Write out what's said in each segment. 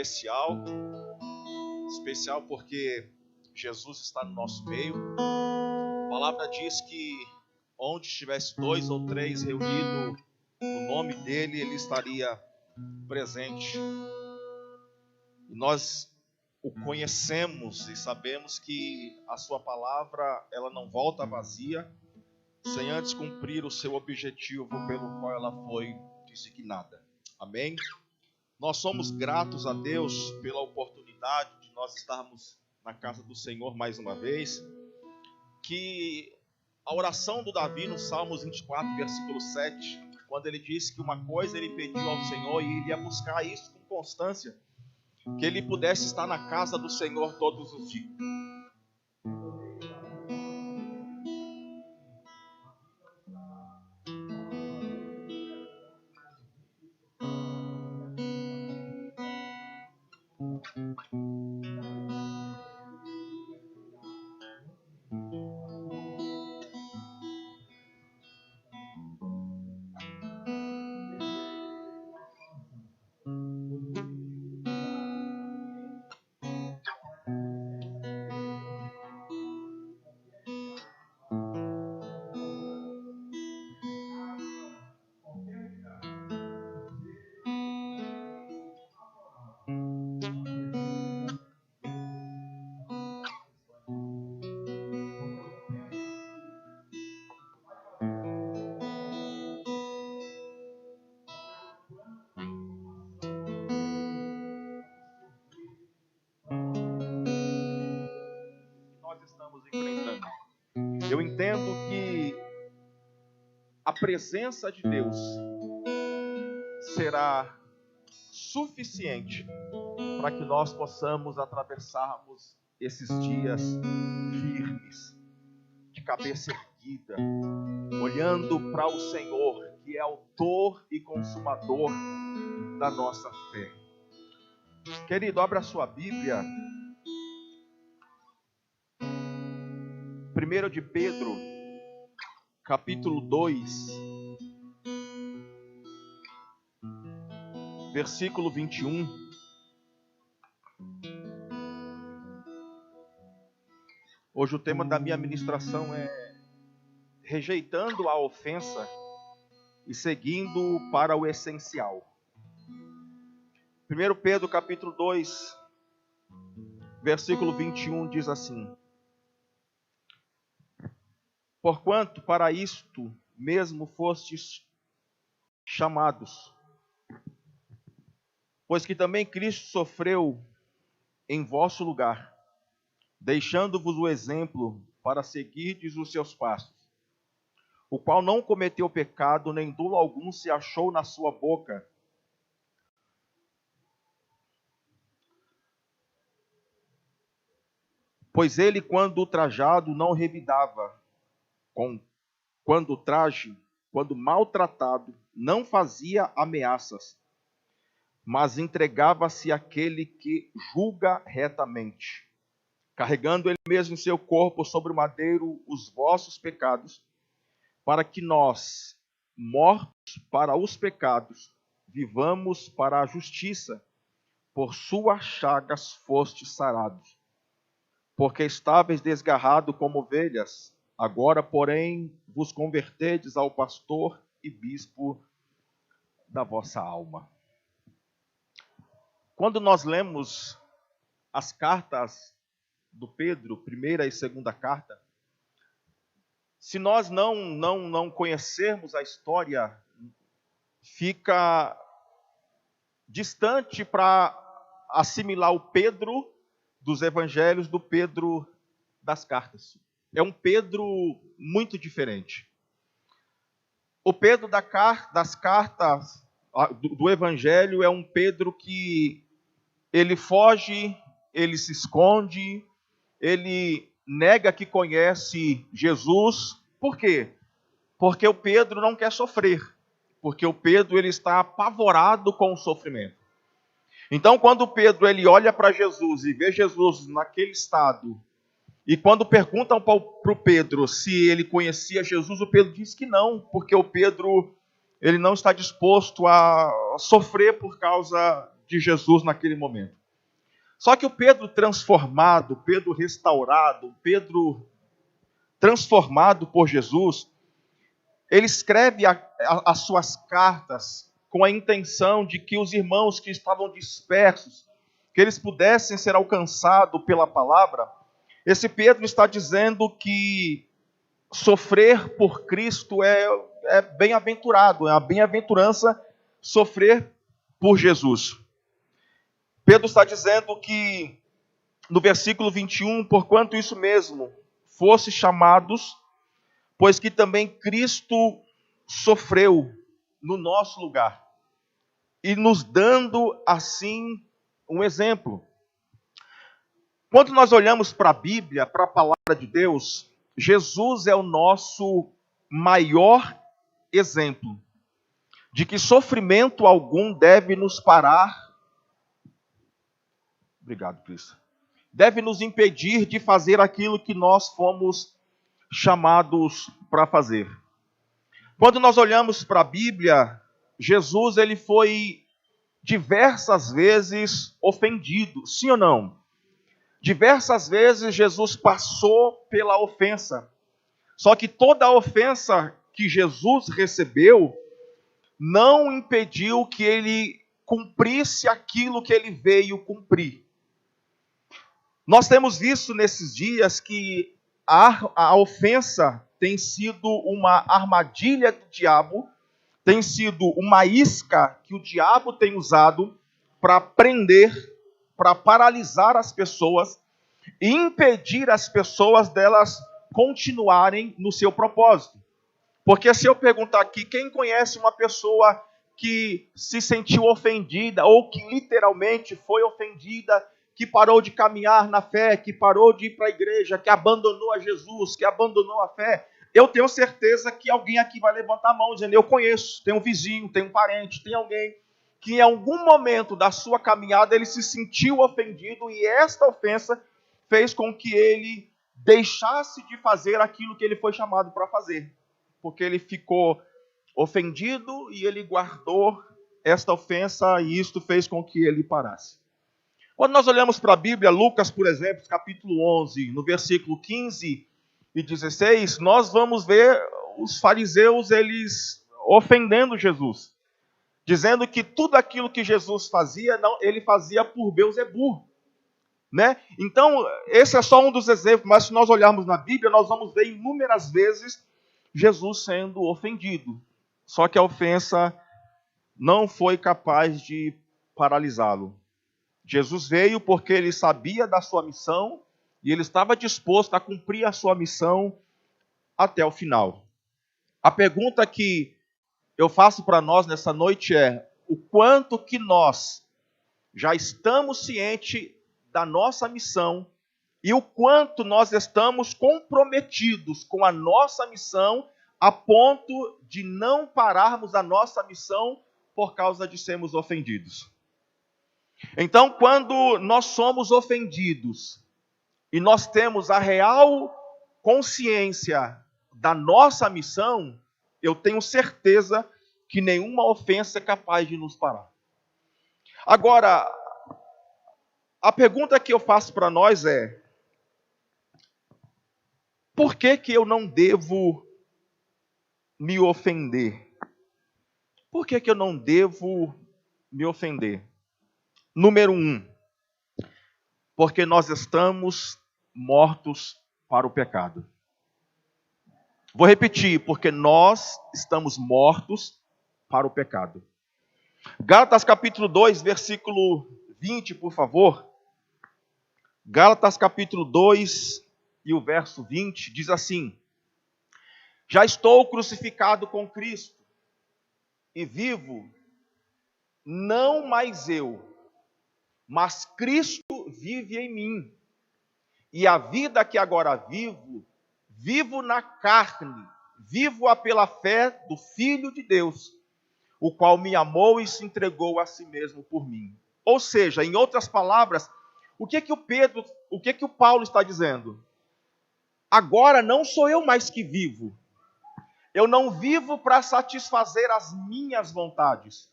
especial porque Jesus está no nosso meio. A palavra diz que onde estivesse 2 ou 3 reunidos no nome dele, ele estaria presente. E nós o conhecemos e sabemos que a sua palavra, ela não volta vazia, sem antes cumprir o seu objetivo pelo qual ela foi designada. Amém? Nós somos gratos a Deus pela oportunidade de nós estarmos na casa do Senhor mais uma vez. Que a oração do Davi no Salmos 24, versículo 7, quando ele disse que uma coisa ele pediu ao Senhor e ele ia buscar isso com constância, que ele pudesse estar na casa do Senhor todos os dias. Eu entendo que a presença de Deus será suficiente para que nós possamos atravessarmos esses dias firmes, de cabeça erguida, olhando para o Senhor, que é autor e consumador da nossa fé. Querido, abra a sua Bíblia. 1 de Pedro, capítulo 2, versículo 21. Hoje o tema da minha ministração é rejeitando a ofensa e seguindo para o essencial. 1 Pedro, capítulo 2, versículo 21 diz assim: porquanto para isto mesmo fostes chamados, pois que também Cristo sofreu em vosso lugar, deixando-vos o exemplo para seguirdes os seus passos, o qual não cometeu pecado, nem dolo algum se achou na sua boca. Pois ele, quando ultrajado, não revidava, quando maltratado, não fazia ameaças, mas entregava-se àquele que julga retamente, carregando ele mesmo em seu corpo sobre o madeiro os vossos pecados, para que nós, mortos para os pecados, vivamos para a justiça. Por suas chagas fostes sarados. Porque estáveis desgarrados como ovelhas, agora, porém, vos convertedes ao pastor e bispo da vossa alma. Quando nós lemos as cartas do Pedro, primeira e segunda carta, se nós não conhecermos a história, fica distante para assimilar o Pedro dos evangelhos do Pedro das cartas. É um Pedro muito diferente. O Pedro das cartas do evangelho é um Pedro que ele foge, ele se esconde, ele nega que conhece Jesus. Por quê? Porque o Pedro não quer sofrer. Porque o Pedro ele está apavorado com o sofrimento. Então, quando Pedro ele olha para Jesus e vê Jesus naquele estado, e quando perguntam para o Pedro se ele conhecia Jesus, o Pedro diz que não, porque o Pedro ele não está disposto a sofrer por causa de Jesus naquele momento. Só que o Pedro transformado, Pedro restaurado, Pedro transformado por Jesus, ele escreve as suas cartas com a intenção de que os irmãos que estavam dispersos, que eles pudessem ser alcançados pela palavra. Esse Pedro está dizendo que sofrer por Cristo é bem-aventurado, é uma bem-aventurança sofrer por Jesus. Pedro está dizendo que, no versículo 21, porquanto isso mesmo, fosse chamados, pois que também Cristo sofreu no nosso lugar, e nos dando assim um exemplo. Quando nós olhamos para a Bíblia, para a palavra de Deus, Jesus é o nosso maior exemplo de que sofrimento algum deve nos parar. Obrigado, Cristo. Deve nos impedir de fazer aquilo que nós fomos chamados para fazer. Quando nós olhamos para a Bíblia, Jesus ele foi diversas vezes ofendido, sim ou não? Diversas vezes Jesus passou pela ofensa. Só que toda a ofensa que Jesus recebeu não impediu que ele cumprisse aquilo que ele veio cumprir. Nós temos visto nesses dias que a ofensa tem sido uma armadilha do diabo, tem sido uma isca que o diabo tem usado para prender, para paralisar as pessoas e impedir as pessoas delas continuarem no seu propósito. Porque se eu perguntar aqui, quem conhece uma pessoa que se sentiu ofendida ou que literalmente foi ofendida, que parou de caminhar na fé, que parou de ir para a igreja, que abandonou a Jesus, que abandonou a fé, eu tenho certeza que alguém aqui vai levantar a mão dizendo, eu conheço, tem um vizinho, tem um parente, tem alguém que em algum momento da sua caminhada ele se sentiu ofendido e esta ofensa fez com que ele deixasse de fazer aquilo que ele foi chamado para fazer. Porque ele ficou ofendido e ele guardou esta ofensa e isto fez com que ele parasse. Quando nós olhamos para a Bíblia, Lucas, por exemplo, capítulo 11, no versículo 15 e 16, nós vamos ver os fariseus, eles ofendendo Jesus, dizendo que tudo aquilo que Jesus fazia, ele fazia por Beelzebu, né? Então, esse é só um dos exemplos, mas se nós olharmos na Bíblia, nós vamos ver inúmeras vezes Jesus sendo ofendido. Só que a ofensa não foi capaz de paralisá-lo. Jesus veio porque ele sabia da sua missão e ele estava disposto a cumprir a sua missão até o final. A pergunta que eu faço para nós nessa noite é: o quanto que nós já estamos cientes da nossa missão e o quanto nós estamos comprometidos com a nossa missão a ponto de não pararmos a nossa missão por causa de sermos ofendidos. Então, quando nós somos ofendidos e nós temos a real consciência da nossa missão, eu tenho certeza que nenhuma ofensa é capaz de nos parar. Agora, a pergunta que eu faço para nós é: por que eu não devo me ofender? Por que eu não devo me ofender? Número 1, porque nós estamos mortos para o pecado. Vou repetir, porque nós estamos mortos para o pecado. Gálatas capítulo 2, versículo 20, por favor. Gálatas capítulo 2 e o verso 20 diz assim: já estou crucificado com Cristo e vivo, não mais eu, mas Cristo vive em mim. E a vida que agora vivo, vivo na carne, vivo-a pela fé do Filho de Deus, o qual me amou e se entregou a si mesmo por mim. Ou seja, em outras palavras, o que o Paulo está dizendo? Agora não sou eu mais que vivo. Eu não vivo para satisfazer as minhas vontades.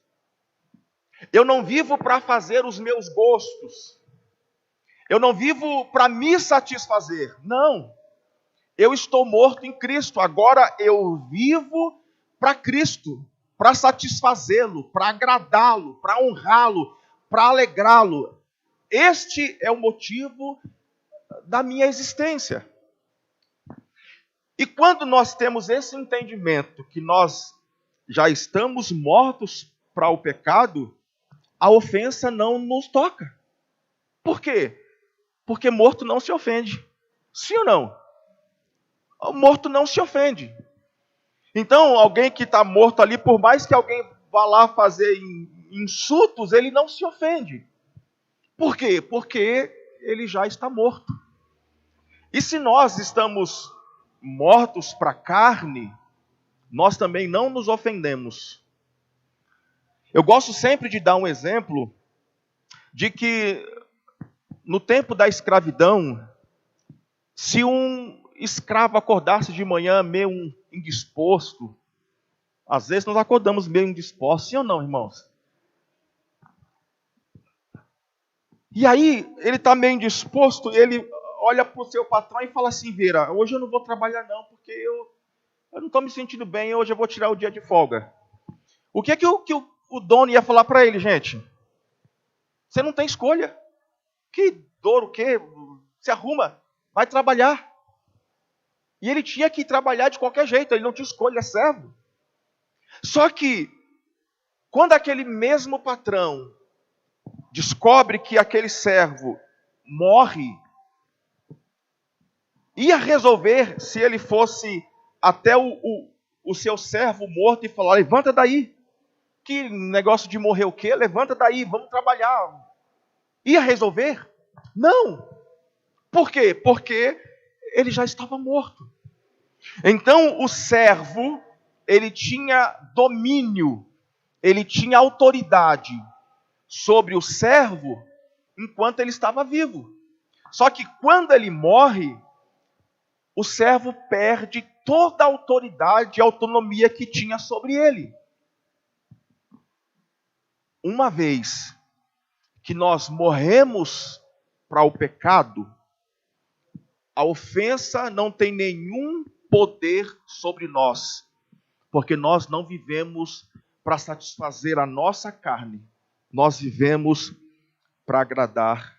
Eu não vivo para fazer os meus gostos. Eu não vivo para me satisfazer. Não. Eu estou morto em Cristo. Agora eu vivo para Cristo, para satisfazê-lo, para agradá-lo, para honrá-lo, para alegrá-lo. Este é o motivo da minha existência. E quando nós temos esse entendimento que nós já estamos mortos para o pecado, a ofensa não nos toca. Por quê? Porque morto não se ofende. Sim ou não? O morto não se ofende. Então, alguém que está morto ali, por mais que alguém vá lá fazer insultos, ele não se ofende. Por quê? Porque ele já está morto. E se nós estamos mortos para a carne, nós também não nos ofendemos. Eu gosto sempre de dar um exemplo de que no tempo da escravidão, se um escravo acordasse de manhã meio indisposto, às vezes nós acordamos meio indispostos, sim ou não, irmãos? E aí, ele está meio indisposto, ele olha para o seu patrão e fala assim: Vera, hoje eu não vou trabalhar não, porque eu não estou me sentindo bem, hoje eu vou tirar o dia de folga. O que é que o dono ia falar para ele, gente? Você não tem escolha. Que dor, o quê? Se arruma, vai trabalhar. E ele tinha que trabalhar de qualquer jeito, ele não tinha escolha, é servo. Só que, quando aquele mesmo patrão descobre que aquele servo morre, ia resolver se ele fosse até o seu servo morto e falar: levanta daí. Que negócio de morrer o quê? Levanta daí, vamos trabalhar. Ia resolver? Não. Por quê? Porque ele já estava morto. Então o servo, ele tinha domínio, ele tinha autoridade sobre o servo enquanto ele estava vivo. Só que quando ele morre, o servo perde toda a autoridade e autonomia que tinha sobre ele. Uma vez que nós morremos para o pecado, a ofensa não tem nenhum poder sobre nós, porque nós não vivemos para satisfazer a nossa carne, nós vivemos para agradar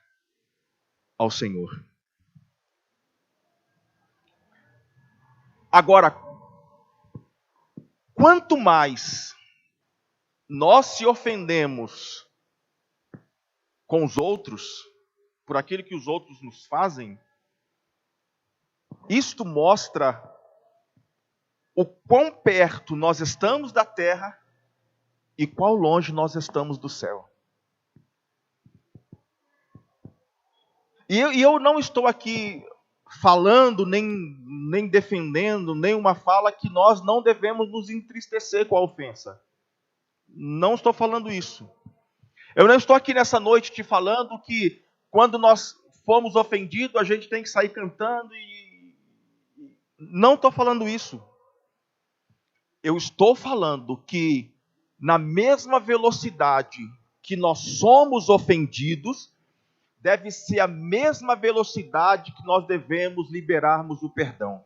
ao Senhor. Agora, quanto mais nós se ofendemos com os outros, por aquilo que os outros nos fazem, isto mostra o quão perto nós estamos da terra e quão longe nós estamos do céu. E eu não estou aqui falando, nem defendendo, nenhuma fala que nós não devemos nos entristecer com a ofensa. Não estou falando isso. Eu não estou aqui nessa noite te falando que quando nós fomos ofendidos, a gente tem que sair cantando e... Não estou falando isso. Eu estou falando que na mesma velocidade que nós somos ofendidos, deve ser a mesma velocidade que nós devemos liberarmos o perdão.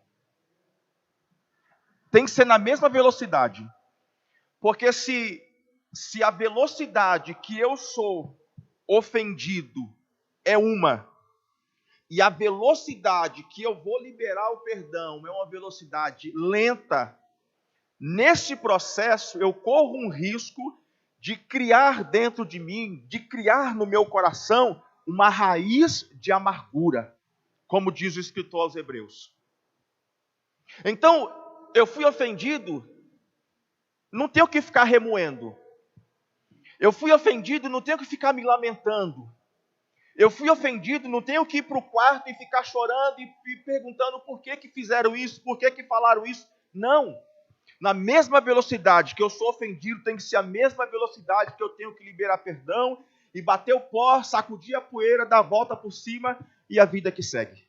Tem que ser na mesma velocidade. Porque se a velocidade que eu sou ofendido é uma, e a velocidade que eu vou liberar o perdão é uma velocidade lenta, nesse processo eu corro um risco de criar dentro de mim, de criar no meu coração uma raiz de amargura, como diz o escritor aos Hebreus. Então, eu fui ofendido, não tenho que ficar remoendo. Eu fui ofendido, não tenho que ficar me lamentando. Eu fui ofendido, não tenho que ir para o quarto e ficar chorando e perguntando por que fizeram isso, por que falaram isso. Não. Na mesma velocidade que eu sou ofendido, tem que ser a mesma velocidade que eu tenho que liberar perdão e bater o pó, sacudir a poeira, dar a volta por cima e a vida que segue.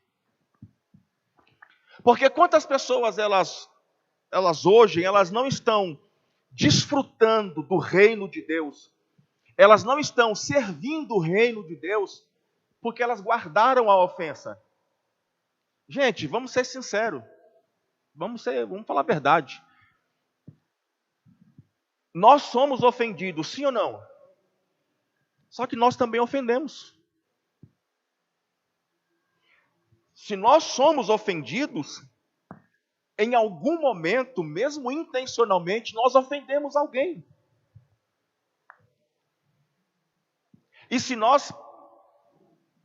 Porque quantas pessoas elas hoje, elas não estão desfrutando do reino de Deus. Elas não estão servindo o reino de Deus porque elas guardaram a ofensa. Gente, vamos ser sinceros. Vamos falar a verdade. Nós somos ofendidos, sim ou não? Só que nós também ofendemos. Se nós somos ofendidos, em algum momento, mesmo intencionalmente, nós ofendemos alguém. E se nós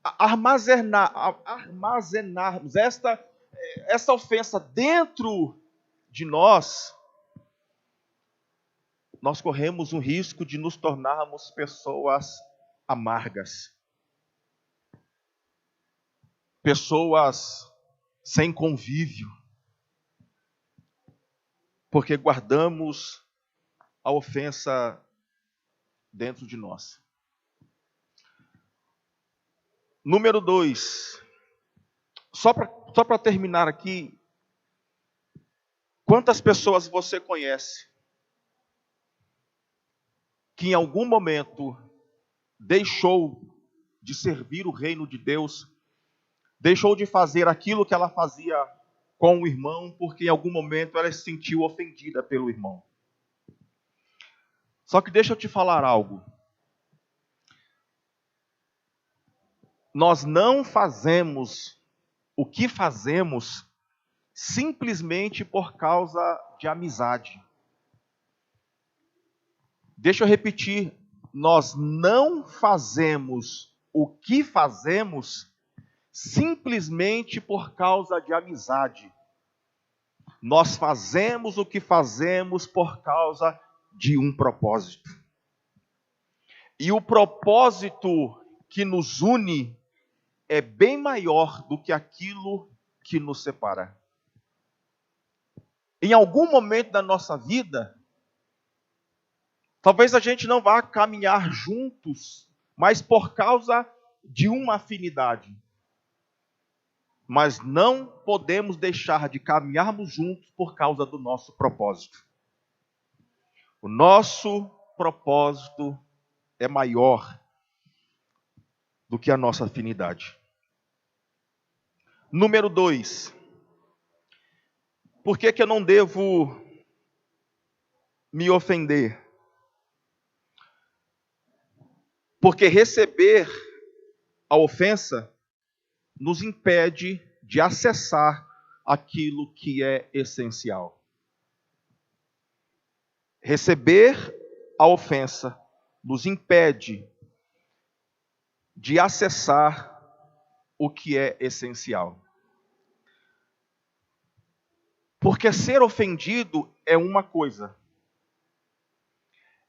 armazenarmos essa ofensa dentro de nós corremos o risco de nos tornarmos pessoas amargas. Pessoas sem convívio. Porque guardamos a ofensa dentro de nós. Número 2. Só para terminar aqui. Quantas pessoas você conhece que em algum momento deixou de servir o reino de Deus, deixou de fazer aquilo que ela fazia com o irmão, porque em algum momento ela se sentiu ofendida pelo irmão? Só que deixa eu te falar algo. Nós não fazemos o que fazemos simplesmente por causa de amizade. Deixa eu repetir. Nós não fazemos o que fazemos simplesmente por causa de amizade. Nós fazemos o que fazemos por causa de um propósito. E o propósito que nos une é bem maior do que aquilo que nos separa. Em algum momento da nossa vida, talvez a gente não vá caminhar juntos, mas por causa de uma afinidade. Mas não podemos deixar de caminharmos juntos por causa do nosso propósito. O nosso propósito é maior do que a nossa afinidade. Número 2. Por que eu não devo me ofender? Porque receber a ofensa nos impede de acessar aquilo que é essencial. Receber a ofensa nos impede de acessar o que é essencial. Porque ser ofendido é uma coisa.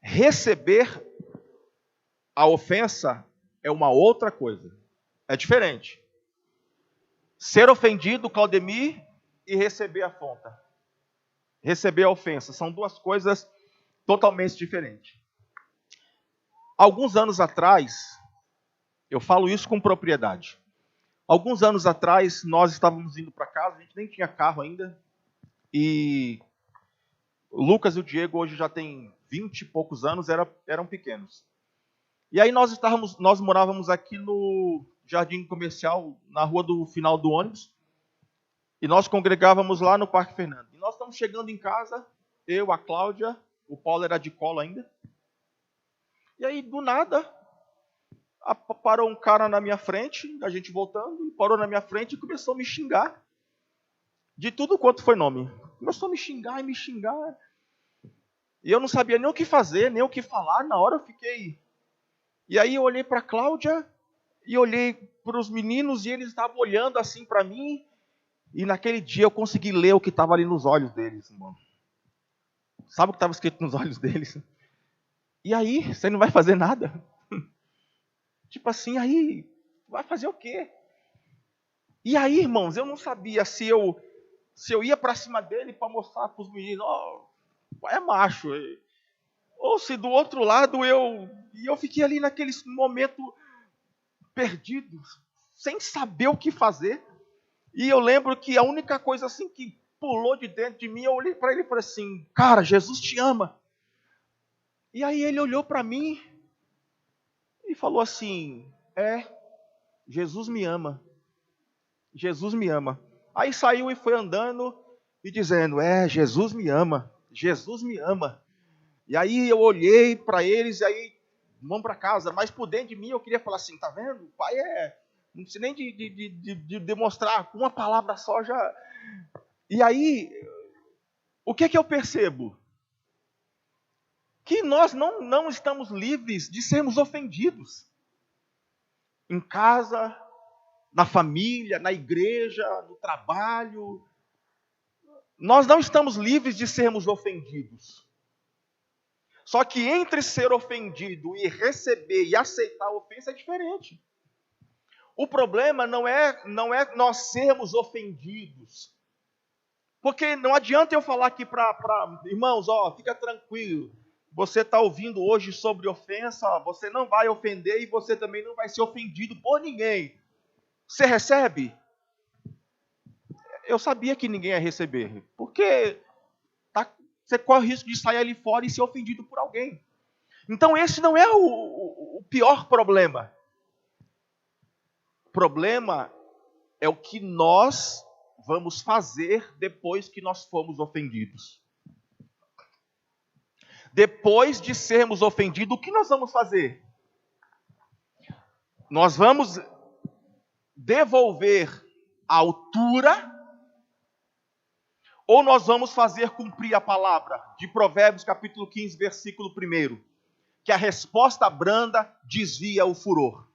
Receber a ofensa é uma outra coisa. É diferente. Ser ofendido, Claudemir, e receber a afronta. Receber a ofensa. São duas coisas totalmente diferentes. Alguns anos atrás, eu falo isso com propriedade. Alguns anos atrás, nós estávamos indo para casa, a gente nem tinha carro ainda. E o Lucas e o Diego hoje já têm 20 e poucos anos, eram pequenos. E aí nós morávamos aqui no Jardim Comercial, na rua do final do ônibus. E nós congregávamos lá no Parque Fernando. E nós estamos chegando em casa, eu, a Cláudia, o Paulo era de colo ainda. E aí, do nada, parou um cara na minha frente, a gente voltando, e parou na minha frente e começou a me xingar. De tudo quanto foi nome. Começou a me xingar e me xingar. E eu não sabia nem o que fazer, nem o que falar. Na hora eu fiquei... E aí eu olhei para a Cláudia e olhei para os meninos e eles estavam olhando assim para mim. E naquele dia eu consegui ler o que estava ali nos olhos deles, irmão. Sabe o que estava escrito nos olhos deles? E aí, você não vai fazer nada? Tipo assim, aí, vai fazer o quê? E aí, irmãos, eu não sabia se eu ia para cima dele para mostrar para os meninos, é macho. Ou se do outro lado eu fiquei ali naquele momento perdido, sem saber o que fazer. E eu lembro que a única coisa assim que pulou de dentro de mim, eu olhei para ele e falei assim, cara, Jesus te ama. E aí ele olhou para mim e falou assim: Jesus me ama. Jesus me ama. Aí saiu e foi andando e dizendo: Jesus me ama. Jesus me ama. E aí eu olhei para eles e aí vamos para casa. Mas por dentro de mim eu queria falar assim: tá vendo? O pai não precisa nem de demonstrar, com uma palavra só já. E aí, o que eu percebo? Que nós não estamos livres de sermos ofendidos. Em casa, na família, na igreja, no trabalho. Nós não estamos livres de sermos ofendidos. Só que entre ser ofendido e receber e aceitar a ofensa é diferente. O problema não é nós sermos ofendidos. Porque não adianta eu falar aqui para irmãos, fica tranquilo. Você está ouvindo hoje sobre ofensa, você não vai ofender e você também não vai ser ofendido por ninguém. Você recebe? Eu sabia que ninguém ia receber. Porque você corre o risco de sair ali fora e ser ofendido por alguém. Então esse não é o pior problema. O problema é o que nós vamos fazer depois que nós fomos ofendidos. Depois de sermos ofendidos, o que nós vamos fazer? Nós vamos devolver a altura ou nós vamos fazer cumprir a palavra de Provérbios capítulo 15, versículo 1, que a resposta branda desvia o furor.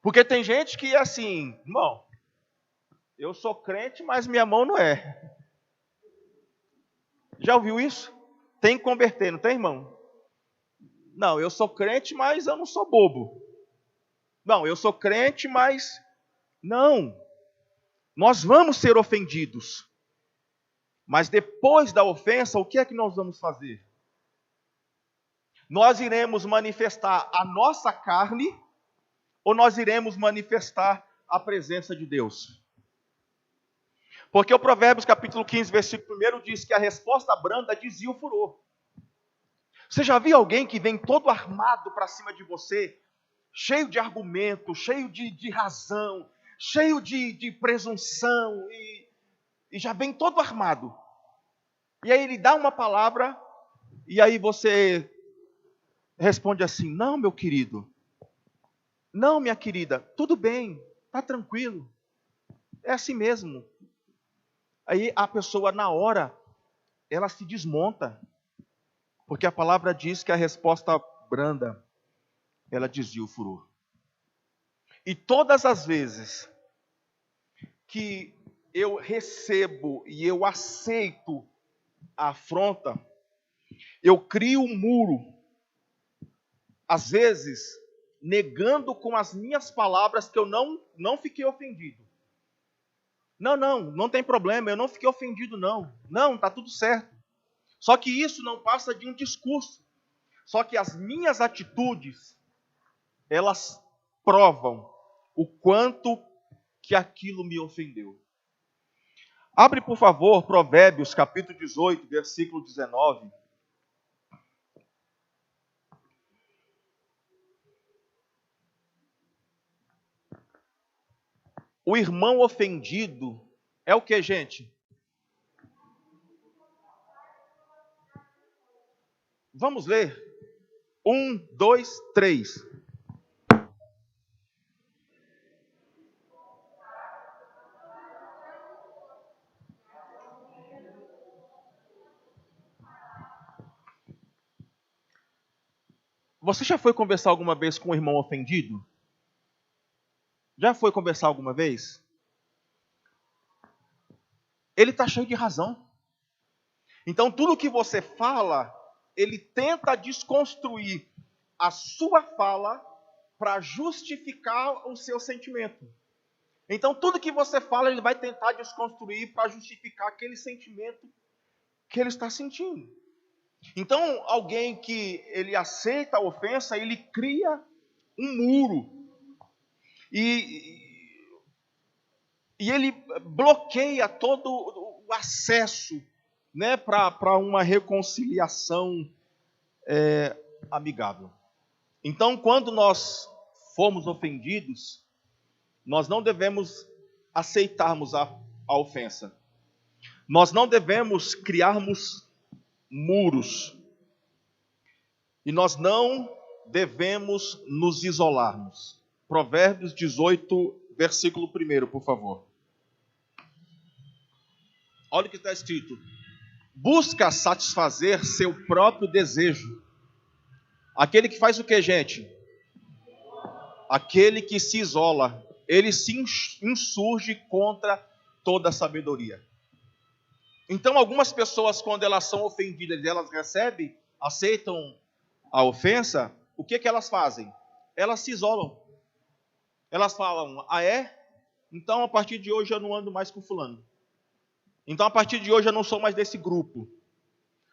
Porque tem gente que é assim, irmão, eu sou crente, mas minha mão não é. Já ouviu isso? Tem que converter, não tem, irmão? Não, eu sou crente, mas eu não sou bobo. Não, eu sou crente, mas... Não. Nós vamos ser ofendidos. Mas depois da ofensa, o que é que nós vamos fazer? Nós iremos manifestar a nossa carne ou nós iremos manifestar a presença de Deus? Porque o Provérbios capítulo 15, versículo 1 diz que a resposta branda desvia o furor. Você já viu alguém que vem todo armado para cima de você, cheio de argumento, cheio de razão, cheio de presunção, e já vem todo armado. E aí ele dá uma palavra, e aí você responde assim: não, meu querido, não, minha querida, tudo bem, está tranquilo, é assim mesmo. Aí a pessoa, na hora, ela se desmonta, porque a palavra diz que a resposta branda, ela desvia o furor. E todas as vezes que eu recebo e eu aceito a afronta, eu crio um muro, às vezes, negando com as minhas palavras que eu não fiquei ofendido. Não tem problema, eu não fiquei ofendido não, está tudo certo. Só que isso não passa de um discurso. Só que as minhas atitudes, elas provam o quanto que aquilo me ofendeu. Abre, por favor, Provérbios, capítulo 18, versículo 19. O irmão ofendido é o que, gente? Vamos ler. 1, 2, 3. Você já foi conversar alguma vez com um irmão ofendido? Já foi conversar alguma vez? Ele está cheio de razão. Então, tudo que você fala, ele tenta desconstruir a sua fala para justificar o seu sentimento. Então, tudo que você fala, ele vai tentar desconstruir para justificar aquele sentimento que ele está sentindo. Então, alguém que ele aceita a ofensa, ele cria um muro. E ele bloqueia todo o acesso, né, para uma reconciliação amigável. Então, quando nós formos ofendidos, nós não devemos aceitarmos a ofensa. Nós não devemos criarmos muros. E nós não devemos nos isolarmos. Provérbios 18, versículo 1, por favor. Olha o que está escrito. Busca satisfazer seu próprio desejo. Aquele que faz o que, gente? Aquele que se isola. Ele se insurge contra toda a sabedoria. Então, algumas pessoas, quando elas são ofendidas, elas recebem, aceitam a ofensa, o que elas fazem? Elas se isolam. Elas falam, ah é? Então, a partir de hoje eu não ando mais com fulano. Então, a partir de hoje eu não sou mais desse grupo.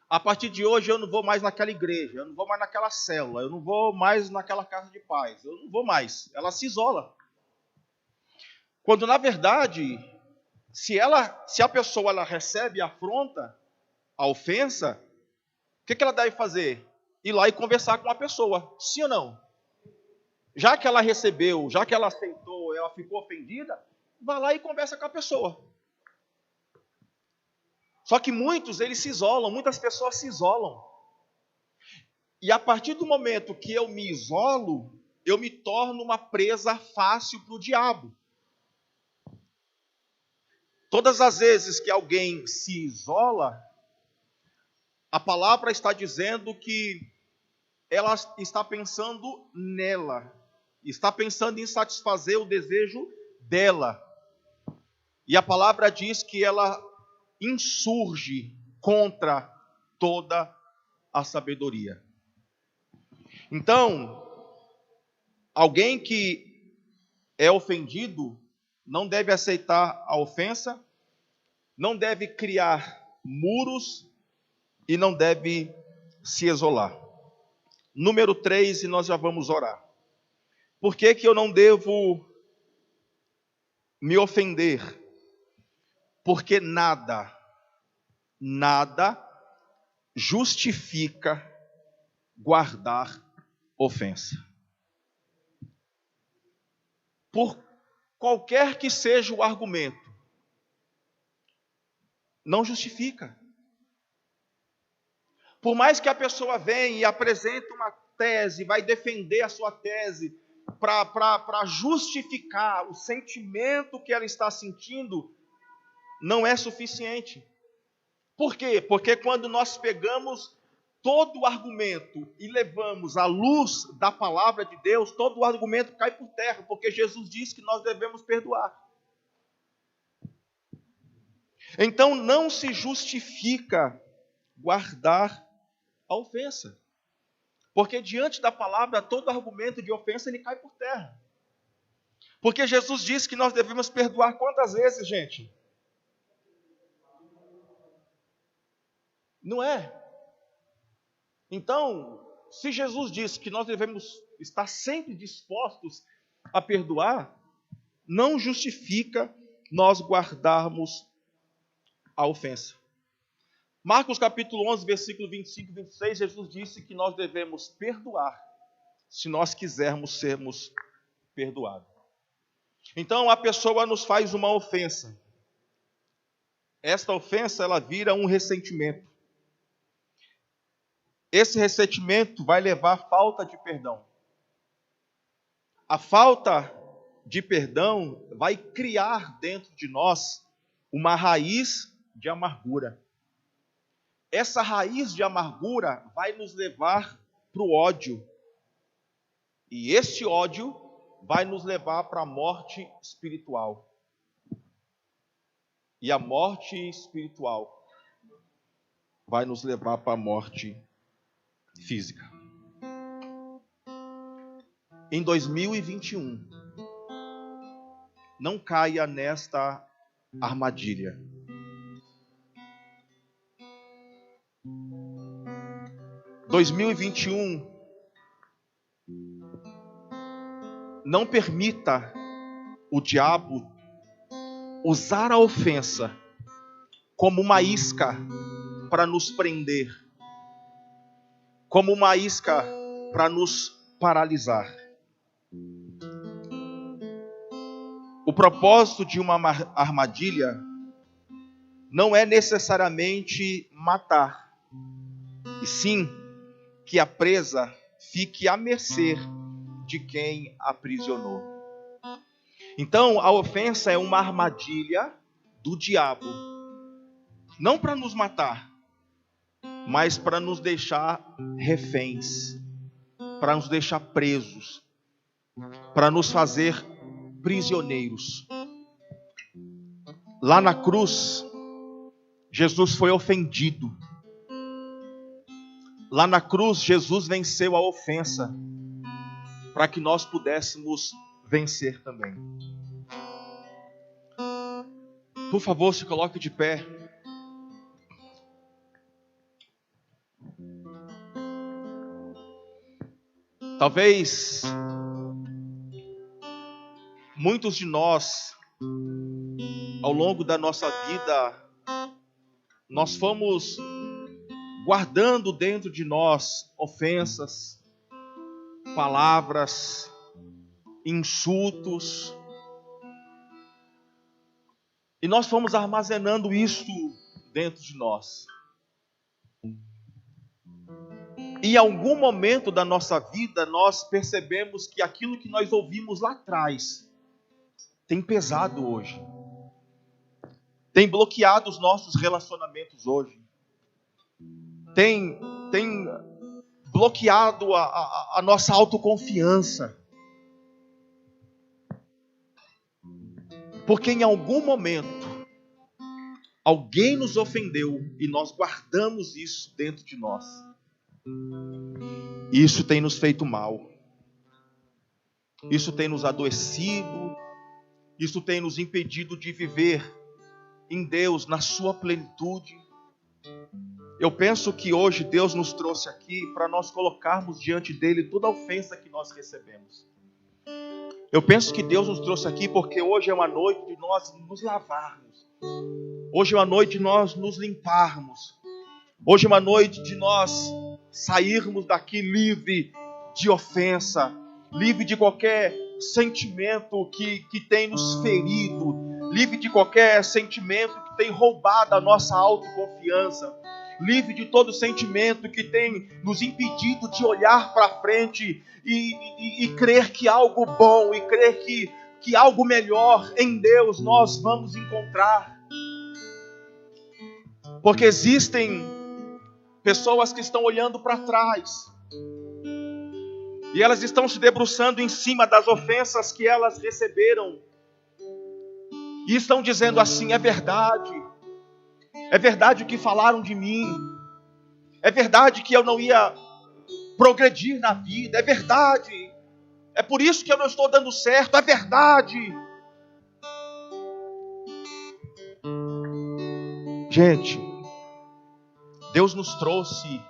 A partir de hoje eu não vou mais naquela igreja, eu não vou mais naquela célula, eu não vou mais naquela casa de paz, eu não vou mais. Ela se isola. Quando, na verdade, se a pessoa ela recebe a afronta, a ofensa, o que ela deve fazer? Ir lá e conversar com a pessoa, sim ou não? Já que ela recebeu, já que ela aceitou, ela ficou ofendida, vai lá e conversa com a pessoa. Só que muitos, eles se isolam, muitas pessoas se isolam. E a partir do momento que eu me isolo, eu me torno uma presa fácil para o diabo. Todas as vezes que alguém se isola, a palavra está dizendo que ela está pensando nela, está pensando em satisfazer o desejo dela. E a palavra diz que ela insurge contra toda a sabedoria. Então, alguém que é ofendido não deve aceitar a ofensa, não deve criar muros e não deve se isolar. Número 3, e nós já vamos orar. Por que eu não devo me ofender? Porque nada justifica guardar ofensa. Por qualquer que seja o argumento, não justifica. Por mais que a pessoa venha e apresente uma tese, vai defender a sua tese para justificar o sentimento que ela está sentindo, não é suficiente. Por quê? Porque quando nós pegamos todo o argumento e levamos à luz da palavra de Deus, todo o argumento cai por terra, porque Jesus disse que nós devemos perdoar. Então não se justifica guardar a ofensa. Porque diante da palavra, todo argumento de ofensa ele cai por terra. Porque Jesus disse que nós devemos perdoar quantas vezes, gente? Não é? Então, se Jesus disse que nós devemos estar sempre dispostos a perdoar, não justifica nós guardarmos a ofensa. Marcos capítulo 11, versículo 25 e 26, Jesus disse que nós devemos perdoar se nós quisermos sermos perdoados. Então, a pessoa nos faz uma ofensa. Esta ofensa, ela vira um ressentimento. Esse ressentimento vai levar à falta de perdão. A falta de perdão vai criar dentro de nós uma raiz de amargura. Essa raiz de amargura vai nos levar para o ódio. E esse ódio vai nos levar para a morte espiritual. E a morte espiritual vai nos levar para a morte física. Em 2021, não caia nesta armadilha. Em 2021, não permita o diabo usar a ofensa como uma isca para nos prender, como uma isca para nos paralisar. O propósito de uma armadilha não é necessariamente matar, e sim que a presa fique à mercê de quem a aprisionou. Então, a ofensa é uma armadilha do diabo, não para nos matar, mas para nos deixar reféns, para nos deixar presos, para nos fazer prisioneiros. Lá na cruz, Jesus foi ofendido. Lá na cruz, Jesus venceu a ofensa, para que nós pudéssemos vencer também. Por favor, se coloque de pé. Talvez muitos de nós, ao longo da nossa vida, nós fomos guardando dentro de nós ofensas, palavras, insultos, e nós fomos armazenando isso dentro de nós. E em algum momento da nossa vida, nós percebemos que aquilo que nós ouvimos lá atrás tem pesado hoje, tem bloqueado os nossos relacionamentos hoje, tem bloqueado a nossa autoconfiança, porque em algum momento alguém nos ofendeu e nós guardamos isso dentro de nós. Isso tem nos feito mal, isso tem nos adoecido, isso tem nos impedido de viver em Deus na sua plenitude. Eu penso que hoje Deus nos trouxe aqui para nós colocarmos diante dele toda a ofensa que nós recebemos. Eu penso que Deus nos trouxe aqui porque hoje é uma noite de nós nos lavarmos, hoje é uma noite de nós nos limparmos, hoje é uma noite de nós sairmos daqui livre de ofensa, livre de qualquer sentimento que tem nos ferido, livre de qualquer sentimento que tem roubado a nossa autoconfiança, livre de todo sentimento que tem nos impedido de olhar para frente e crer que algo bom, e crer que algo melhor em Deus nós vamos encontrar. Porque existem pessoas que estão olhando para trás e elas estão se debruçando em cima das ofensas que elas receberam e estão dizendo assim: é verdade o que falaram de mim, é verdade que eu não ia progredir na vida, é verdade, é por isso que eu não estou dando certo, é verdade. Gente, Deus nos trouxe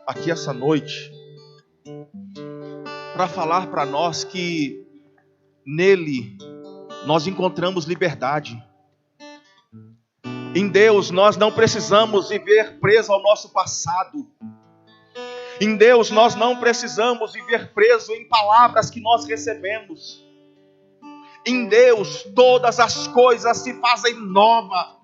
aqui essa noite para falar para nós que nele nós encontramos liberdade. Em Deus nós não precisamos viver preso ao nosso passado. Em Deus nós não precisamos viver preso em palavras que nós recebemos. Em Deus todas as coisas se fazem nova.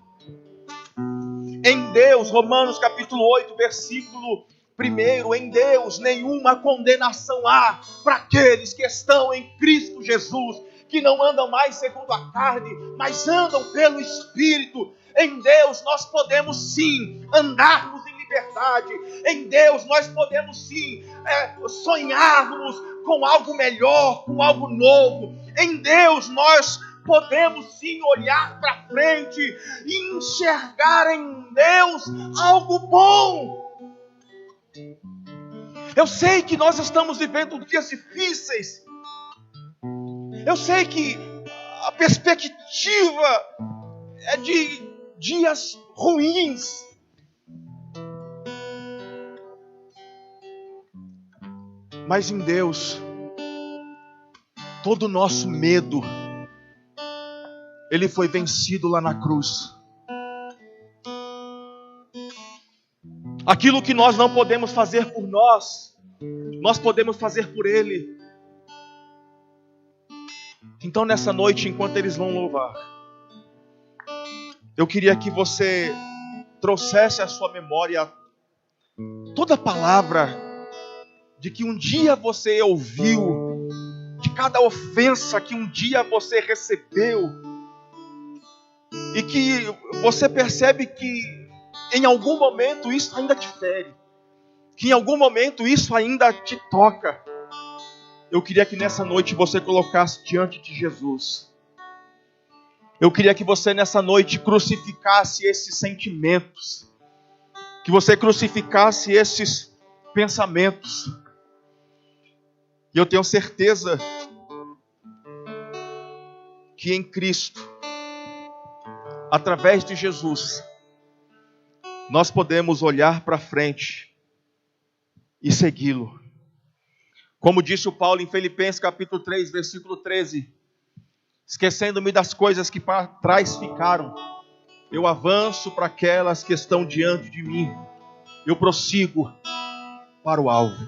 Em Deus, Romanos capítulo 8, versículo 1, em Deus nenhuma condenação há para aqueles que estão em Cristo Jesus, que não andam mais segundo a carne, mas andam pelo Espírito. Em Deus nós podemos sim andarmos em liberdade. Em Deus nós podemos sim sonharmos com algo melhor, com algo novo. Em Deus nós podemos sim olhar para frente e enxergar em Deus algo bom. Eu sei que nós estamos vivendo dias difíceis. Eu sei que a perspectiva é de dias ruins. Mas em Deus, todo o nosso medo, ele foi vencido lá na cruz. Aquilo que nós não podemos fazer por nós, nós podemos fazer por Ele. Então nessa noite, enquanto eles vão louvar, eu queria que você trouxesse à sua memória toda a palavra de que um dia você ouviu, de cada ofensa que um dia você recebeu, e que você percebe que em algum momento isso ainda te fere, que em algum momento isso ainda te toca. Eu queria que nessa noite você colocasse diante de Jesus. Eu queria que você nessa noite crucificasse esses sentimentos, que você crucificasse esses pensamentos. E eu tenho certeza que em Cristo, através de Jesus, nós podemos olhar para frente e segui-lo. Como disse o Paulo em Filipenses capítulo 3, versículo 13: esquecendo-me das coisas que para trás ficaram, eu avanço para aquelas que estão diante de mim, eu prossigo para o alvo.